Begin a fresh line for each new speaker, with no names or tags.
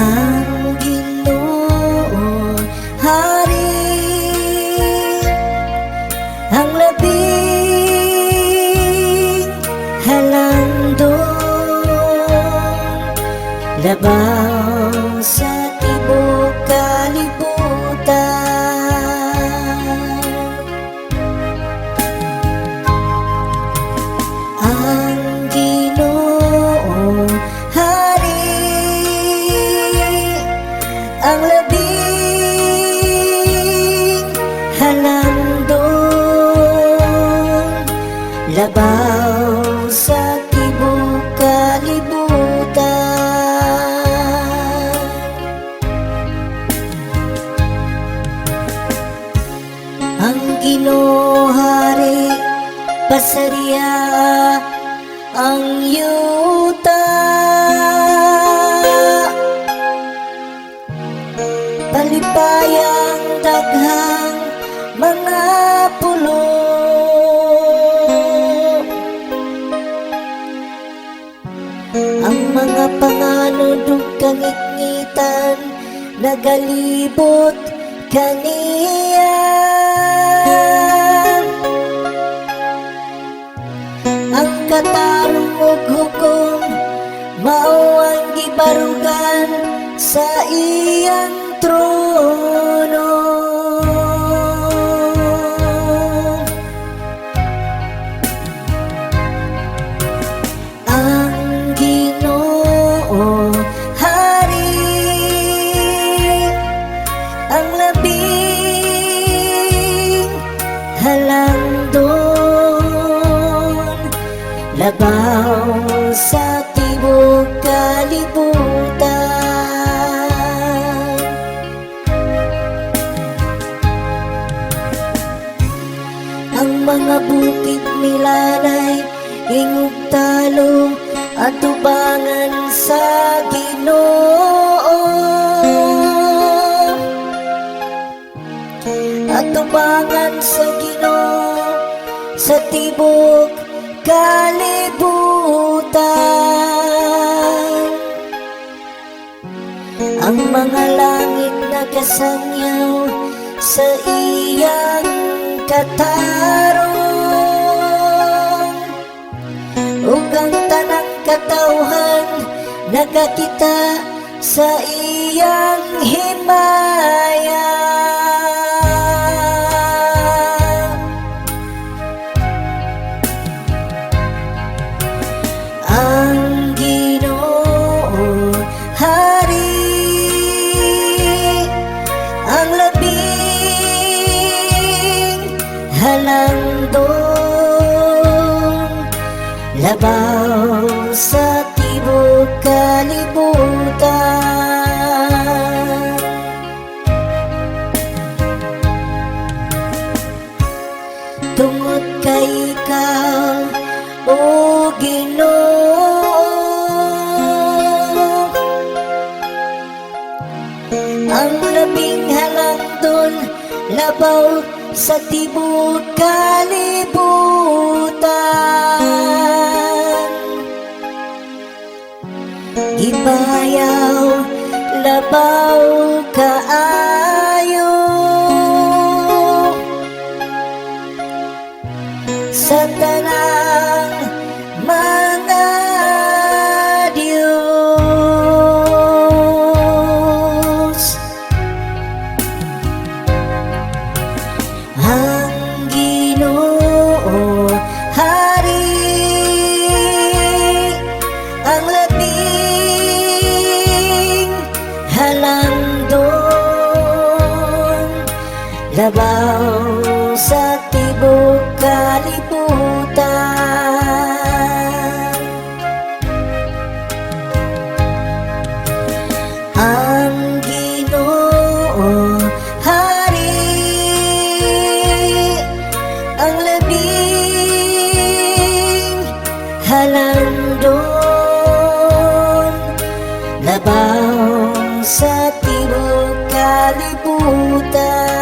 ang Ginoo Hari, ang labing halandong, labaw sa tibok kalibutan. Ang Ginoo Hari, ang labing halandong, labaw sa tibok kalibutan. Ang Ginoo Hari, pasarya ang yuta, palipayang daghang mga pulo, ang mga panganod ug kangit-ngitan nagalibot kaniya. Ang katarong ug hukom mao ang gibarugan sa iyang trono. Ang Ginoo Hari, ang labing halandong, labaw sa tibok kalibutan. Ang mga bukid milalay, ingog talo, atubangan sa Ginoo, atubangan sa Ginoo sa tibok kalibutan. Ang mga langit nagasangyaw sa iyang katarong, ug ang tanang katawhan nagakita sa iyang himaya. Ang Ginoo Hari, ang labing halandong, labaw sa tibok kalibutan. Tungod kay ikaw, o Ginoo, ang labing halandon, labaw sa tibok kalibutan. Gibayaw, labaw kaayo sa tanang mga Diyos. Ang Ginoo Hari, ang labing halandong, labaw sa tibok kalibutan. Ang Ginoo Hari, ang labing halandon, labaw sa tibok kalibutan.